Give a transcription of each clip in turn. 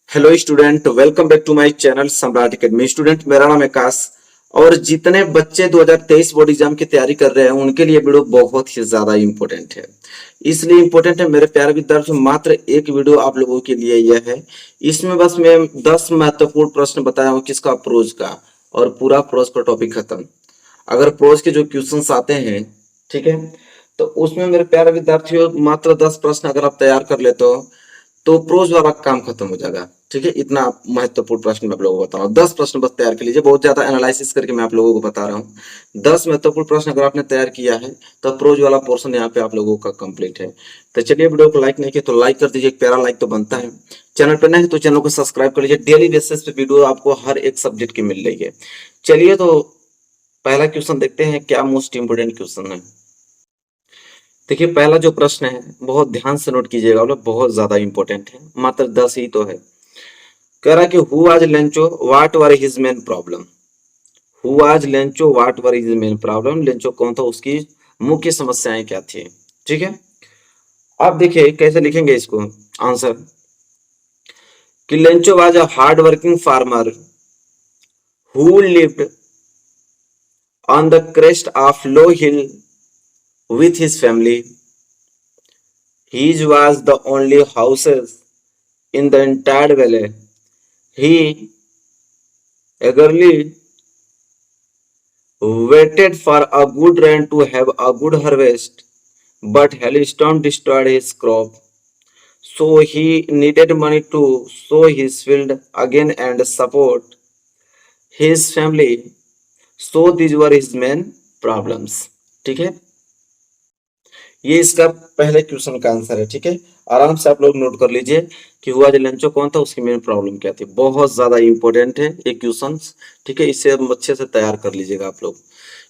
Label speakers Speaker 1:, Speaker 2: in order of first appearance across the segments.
Speaker 1: Hello student, welcome back to my channel Samrat academy. स्टूडेंट, मेरा नाम है आकाश और जितने बच्चे 2023 बोर्ड एग्जाम की तैयारी कर रहे हैं उनके लिए वीडियो बहुत ही ज्यादा इंपॉर्टेंट है। इसलिए इंपॉर्टेंट है मेरे प्यारे विद्यार्थियों, मात्र एक वीडियो आप लोगों के लिए यह है। इसमें बस मैं 10 महत्वपूर्ण प्रश्न बताया हूँ किसका, प्रोज का, और पूरा प्रोज का टॉपिक खत्म। अगर प्रोज के जो क्वेश्चंस आते हैं, ठीक है, तो उसमें मेरे प्यारे विद्यार्थियों मात्र 10 प्रश्न अगर आप तैयार कर लेते हो तो प्रोज वाला काम खत्म हो जाएगा। ठीक है, इतना महत्वपूर्ण प्रश्न मैं आप लोगों को बता रहा हूँ। 10 प्रश्न बस तैयार कर लीजिए, बहुत ज्यादा एनालिसिस करके मैं आप लोगों को बता रहा हूँ। 10 महत्वपूर्ण प्रश्न अगर आपने तैयार किया है तो प्रोज वाला पोर्शन यहाँ पे आप लोगों का कंप्लीट है। तो चलिए, वीडियो को लाइक नहीं किया तो लाइक कर दीजिए, एक प्यारा लाइक तो बनता है। चैनल पर नहीं है तो चैनल को सब्सक्राइब कर लीजिए। डेली बेसिस पे वीडियो आपको हर एक सब्जेक्ट की मिल रही है। चलिए, तो पहला क्वेश्चन देखते हैं क्या मोस्ट इंपोर्टेंट क्वेश्चन है। देखिए, पहला जो प्रश्न है बहुत ध्यान से नोट कीजिएगा, मतलब बहुत ज्यादा इंपॉर्टेंट है, मात्र 10 ही तो है। कह रहा कि who was Lencho, what were his main problem. Who was Lencho, what were his main problem. Lencho कौन था, उसकी मुख्य समस्याएं क्या थी। ठीक है, अब देखिए कैसे लिखेंगे इसको आंसर। कि Lencho was a hard working farmer who lived on the crest of low hill with his family. His was the only houses in the entire valley. He eagerly waited for a good rain to have a good harvest, but hailstorm destroyed his crop. So he needed money to sow his field again and support his family. So these were his main problems. ठीक है, ये इसका पहले question का answer है। ठीक है, आराम से आप लोग नोट कर लीजिए कि हुआ जो लेंचो कौन था, उसकी मेन प्रॉब्लम क्या थी। बहुत ज्यादा इंपॉर्टेंट है ये क्वेश्चन। ठीक है, इसे अच्छे से तैयार कर लीजिएगा आप लोग।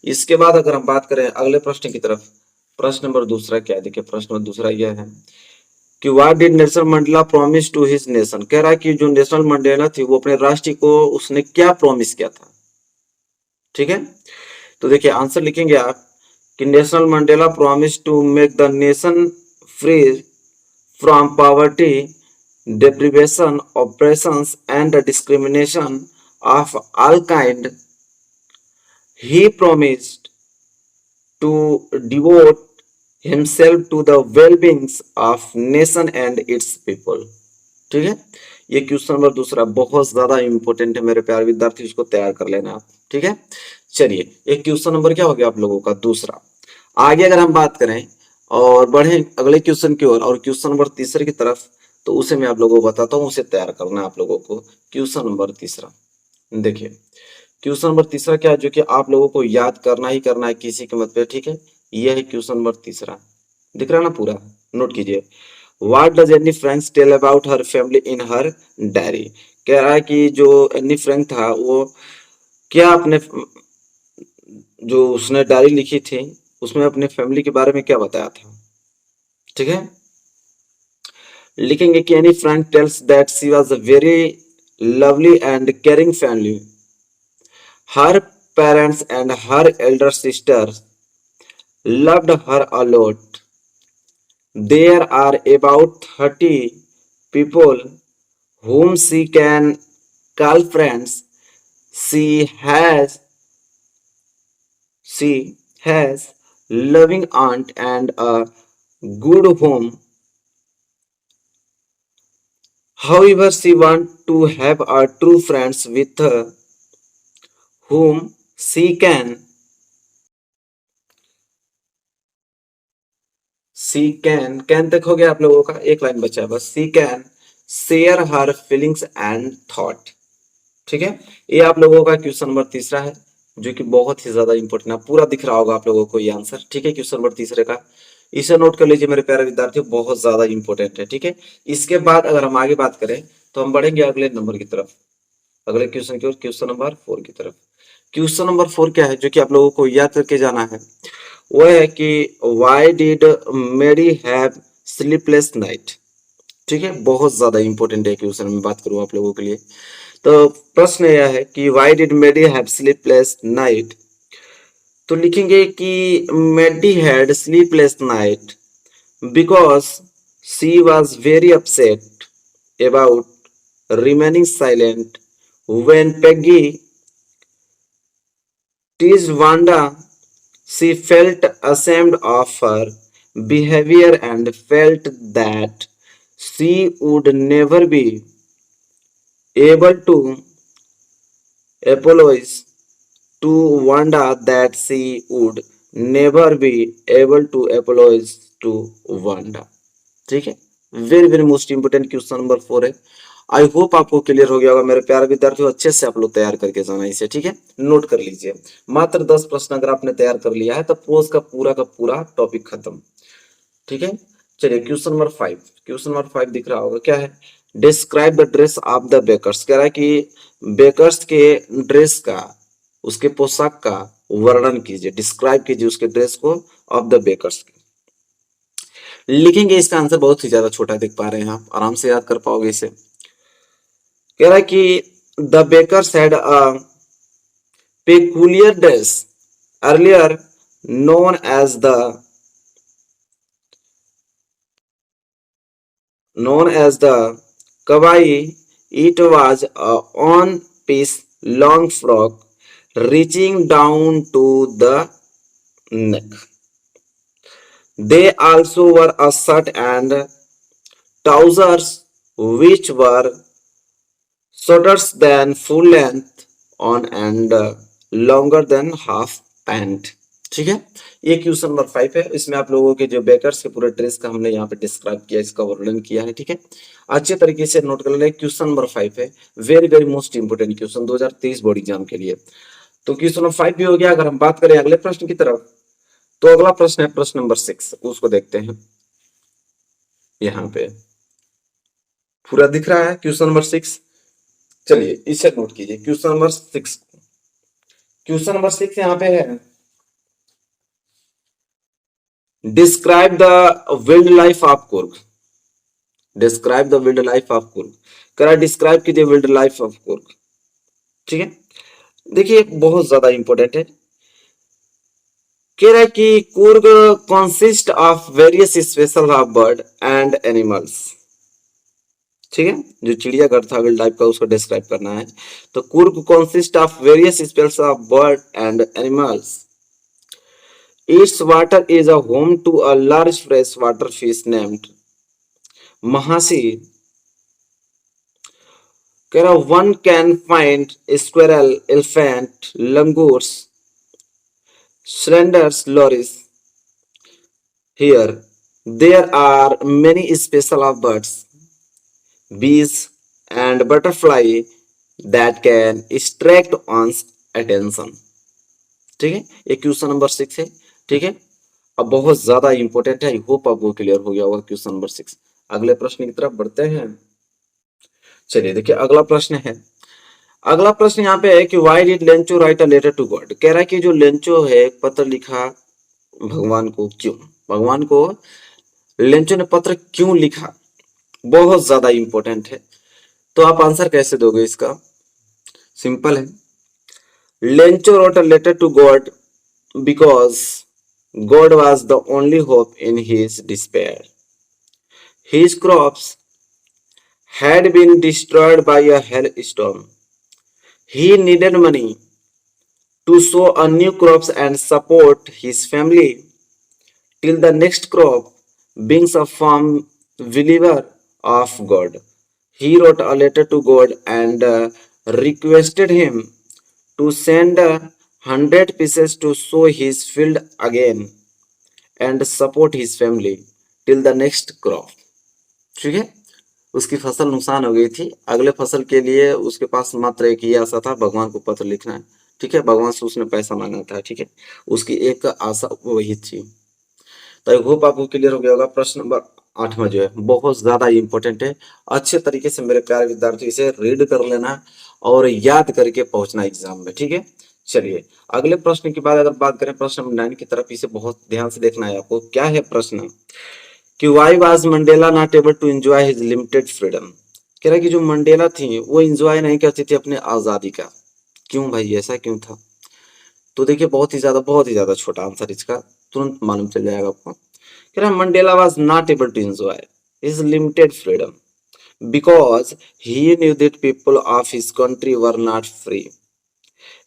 Speaker 1: इसके बाद अगर हम बात करें अगले प्रश्न की तरफ, प्रश्न नंबर दूसरा क्या है। देखिए, प्रश्न नंबर दूसरा यह है कि what did Nelson Mandela promise to his nation. कह रहा है कि जो नेशनल मंडेला थी वो अपने राष्ट्र को उसने क्या प्रॉमिस किया था। ठीक है, तो देखिए आंसर लिखेंगे आप कि Nelson Mandela promise to make the nation free from poverty, deprivation, oppressions, and discrimination of all kind. He promised to devote himself to the well-being of nation and its people. ठीक है, ये question number दूसरा बहुत ज्यादा important है मेरे प्यारे विद्यार्थी, इसको तैयार कर लेना आप। ठीक है, चलिए एक क्वेश्चन नंबर क्या हो गया आप लोगों का, दूसरा। आगे अगर हम बात करें और बढ़े अगले क्वेश्चन की ओर और क्वेश्चन नंबर तीसरे की तरफ, तो उसे मैं आप लोगों को बताता हूँ, उसे तैयार करना है आप लोगों को। क्वेश्चन नंबर तीसरा देखिए, क्वेश्चन नंबर तीसरा क्या है जो कि आप लोगों को याद करना ही करना है किसी कीमत पे। ठीक है, यह है क्वेश्चन नंबर तीसरा, दिख रहा है ना पूरा, नोट कीजिए। What does Anne Frank tell about her family in her diary. कह रहा है कि जो एनी फ्रैंक था वो क्या अपने जो उसने डायरी लिखी थी उसमें अपने फैमिली के बारे में क्या बताया था। ठीक है, लिखेंगे कि Anne Frank tells that she was a very lovely and caring family. Her parents and her elder sister loved her a lot. There are about 30 people whom she can call friends. She has she has loving aunt and a good home. However, she wants to have a true friends with her whom she can तक हो गया आप लोगों का, एक line बचा है बस। She can share her feelings and thought. ठीक है, ये आप लोगों का क्वेश्चन नंबर तीसरा है जो कि बहुत ही ज्यादा इंपॉर्टेंट है। पूरा दिख रहा होगा आप लोगों को ये आंसर। ठीक है, क्वेश्चन नंबर तीसरे का इसे नोट कर लीजिए मेरे प्यारे विद्यार्थियों, बहुत ज्यादा इंपॉर्टेंट है। ठीक है, इसके बाद अगर हम आगे बात करें तो हम बढ़ेंगे अगले नंबर की तरफ, अगले क्वेश्चन की ओर, क्वेश्चन नंबर 4 की तरफ। क्वेश्चन नंबर 4 क्या है जो कि आप लोगों को याद करके जाना है, वो है कि वाई डिड मेरी हैव स्लीपलेस नाइट। ठीक है, बहुत ज्यादा इंपॉर्टेंट है क्वेश्चन, में बात करूं आप लोगों के लिए। तो प्रश्न यह है कि why did Maddie have sleepless night. तो लिखेंगे कि Maddie had sleepless night because she was very upset about remaining silent when Peggy teased Wanda. She felt ashamed of her behavior and felt that she would never be able to apologize to Wanda, that she would never be able to apologize to Wanda. ठीक है, very very most important question number 4 है। I hope आपको clear हो गया होगा मेरे प्यारे विद्यार्थियों, अच्छे से आप लोग तैयार करके जाना इसे, ठीक है, नोट कर लीजिए। मात्र 10 प्रश्न अगर आपने तैयार कर लिया है तो प्रोज का पूरा टॉपिक खत्म, ठीक है। चलिए क्वेश्चन नंबर 5, क्वेश्चन नंबर 5 दिख रहा होगा, क्या है, describe the dress of the bakers. कह रहा है कि बेकर्स के ड्रेस का, उसके पोशाक का वर्णन कीजिए, डिस्क्राइब कीजिए उसके ड्रेस को ऑफ द बेकर्स। लिखेंगे, इसका आंसर बहुत ही ज्यादा छोटा दिख पा रहे हैं, आप आराम से याद कर पाओगे इसे। कह रहा है कि the bakers had a peculiar dress earlier known as the kawaii. It was a one-piece long frock reaching down to the neck. They also wore a shirt and trousers which were shorter than full length on and longer than half pant. ठीक है, ये question number 5 है। इसमें आप लोगों के जो bakers के पूरे ड्रेस का हमने यहाँ पे डिस्क्राइब किया, इसका वर्णन किया है, ठीक है। अच्छे तरीके से नोट कर लें, क्वेश्चन नंबर 5 है, very very most important question 2023 board exam के लिए। तो क्वेश्चन नंबर 5 भी हो गया। अगर हम बात करें अगले प्रश्न की तरफ, तो अगला प्रश्न है प्रश्न नंबर 6, उसको देखते हैं। यहाँ पे पूरा दिख रहा है क्वेश्चन नंबर 6, चलिए इसे नोट कीजिए। क्वेश्चन नंबर 6, क्वेश्चन नंबर 6 यहाँ पे है, describe the wild life of Coorg. Describe the wild life of Coorg, करा डिस्क्राइब कीजिए वाइल्ड लाइफ ऑफ कुर्ग, ठीक है। देखिए बहुत ज्यादा इंपॉर्टेंट है, कह रहा है कि Coorg consist of various special of bird and animals, ठीक है, जो चिड़ियाघर था वाइल्ड लाइफ का उसको डिस्क्राइब करना है। तो Coorg consist of various special of bird and animals. Its water is a home to a large freshwater fish named Mahasi. One can find squirrel, elephant, langurs, slenders, loris. Here, there are many species of birds, bees, and butterfly that can attract one's attention. ठीक है, ये question number 6 है, ठीक है। अब बहुत ज्यादा important है, आई होप आपको क्लियर हो गया होगा क्वेश्चन नंबर 6। अगले प्रश्न की तरफ बढ़ते हैं। चलिए देखिए अगला प्रश्न है, अगला प्रश्न यहाँ पे है कि why did Lencho write a letter to God. कह रहा है कि जो लेंचो है पत्र लिखा भगवान को, क्यों, भगवान को लेंचो ने पत्र क्यों लिखा, बहुत ज्यादा इंपॉर्टेंट है। तो आप आंसर कैसे दोगे इसका, सिंपल है, Lencho wrote a letter to God because God was the only hope in his despair. His crops had been destroyed by a hailstorm. He needed money to sow a new crops and support his family till the next crop. Being a firm believer of God, he wrote a letter to God and requested him to send 100 pieces to sow his field again and support his family till the next crop. ठीक है, उसकी फसल नुकसान हो गई थी, अगले फसल के लिए उसके पास मात्र एक ही आशा था, भगवान को पत्र लिखना है, ठीक है, भगवान से उसने पैसा मांगा था, ठीक है, उसकी एक आशा वही थी। तो आई होप आपको क्लियर हो गया होगा। प्रश्न नंबर 8वां जो है बहुत ज्यादा इंपॉर्टेंट है, अच्छे तरीके से मेरे प्यारे विद्यार्थी इसे रीड कर लेना और याद करके पहुंचना एग्जाम में, ठीक है। चलिए अगले प्रश्न की बाद अगर बात करें प्रश्न नंबर 9 की तरफ, इसे बहुत ध्यान से देखना है आपको। क्या है प्रश्न कि why was Mandela not able to enjoy his limited freedom. कह रहा है कि जो मंडेला थी वो एंजॉय नहीं करती थी अपने आजादी का, क्यों भाई, ऐसा क्यों था। तो देखिए बहुत ही ज्यादा छोटा आंसर इसका, तुरंत मालूम चल जाएगा आपको। कह रहा है Mandela was not able to enjoy his limited freedom because he knew that people of his country were not free.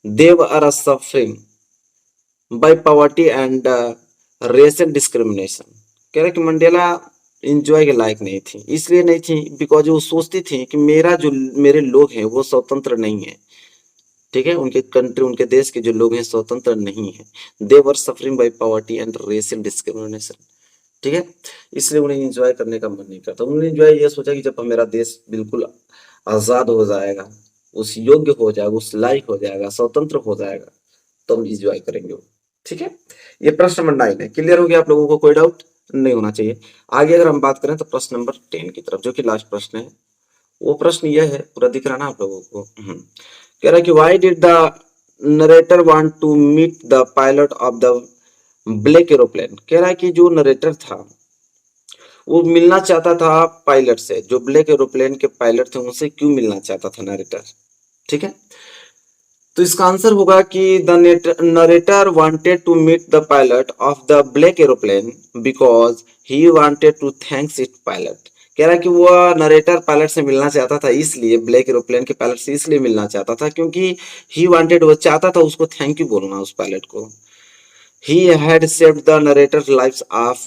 Speaker 1: They were suffering by poverty and racial discrimination. कह रहे कि मंडेला इंजॉय के लायक नहीं थी, इसलिए नहीं थी बिकॉज वो सोचती थी कि मेरे लोग हैं वो स्वतंत्र नहीं है। ठीक है, उनके कंट्री उनके देश के जो लोग हैं स्वतंत्र नहीं है। They were suffering by poverty and racial discrimination. ठीक है, इसलिए उन्हें एंजॉय करने का मन नहीं करता। उन्होंने एंजॉय ये सोचा कि जब मेरा देश बिल्कुल आजाद हो जाएगा, उस योग्य हो जाएगा, उस लायक हो जाएगा, स्वतंत्र हो जाएगा, तो हम एंजॉय करेंगे। ठीक है, ये प्रश्न नंबर 9 है। क्लियर हो गया आप लोगों को? कोई डाउट नहीं होना चाहिए। आगे अगर हम बात करें तो प्रश्न नंबर 10 की तरफ, जो कि लास्ट प्रश्न है। वो प्रश्न यह है, पूरा दिख रहा ना आप लोगों को? कह रहा है कि why did the narrator want to meet the pilot of the black aeroplane. कह रहा है कि जो नरेटर था वो मिलना चाहता था पायलट से, जो ब्लैक एरोप्लेन के पायलट थे उनसे क्यों मिलना चाहता था नरेटर। ठीक है, तो इसका आंसर होगा कि the narrator wanted to meet the pilot of the black aeroplane because he wanted to thanks it pilot. कह रहा है कि वो नरेटर पायलट से मिलना चाहता था, इसलिए ब्लैक एरोप्लेन के पायलट से इसलिए मिलना चाहता था क्योंकि ही वांटेड, वो चाहता था उसको थैंक यू बोलना उस पायलट को। He had saved the narrator lives of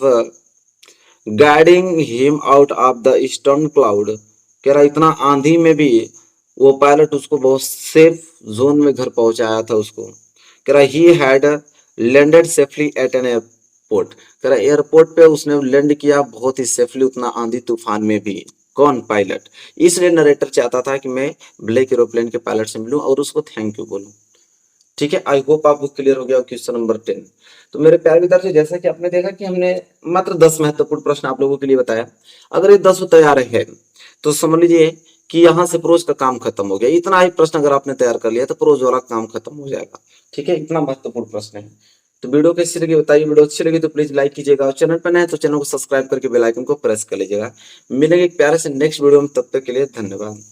Speaker 1: guiding him out of the storm cloud. कह रहा इतना आंधी में भी वो पायलट उसको बहुत सेफ जोन में घर पहुंचाया था उसको। कह रहा he had landed safely at an airport. कह रहा एयरपोर्ट पे उसने लैंड किया बहुत ही सेफली, उतना आंधी तूफान में भी। कौन? पायलट। इसलिए नरेटर चाहता था कि मैं ब्लैक एरोप्लेन के पायलट से मिलूं और उसको थैंक यू बोलूं। ठीक है, आई होप आपको क्लियर हो गया क्वेश्चन नंबर 10। तो मेरे प्यारे विद्यार्थी, जैसा कि आपने देखा कि हमने मात्र 10 महत्वपूर्ण प्रश्न आप लोगों के लिए बताया। अगर ये 10 तैयार है तो समझ लीजिए कि यहाँ से प्रोज का काम खत्म हो गया। इतना ही प्रश्न अगर आपने तैयार कर लिया तो प्रोज वाला काम खत्म हो जाएगा। ठीक है, इतना महत्वपूर्ण प्रश्न है। तो वीडियो कैसी लगी बताइए। वीडियो अच्छी लगी तो प्लीज लाइक कीजिएगा, और चैनल पर नए हैं तो चैनल को सब्सक्राइब करके बेल आइकन को प्रेस कर लीजिएगा। मिलेंगे एक प्यारे से नेक्स्ट वीडियो में, तब तक के लिए धन्यवाद।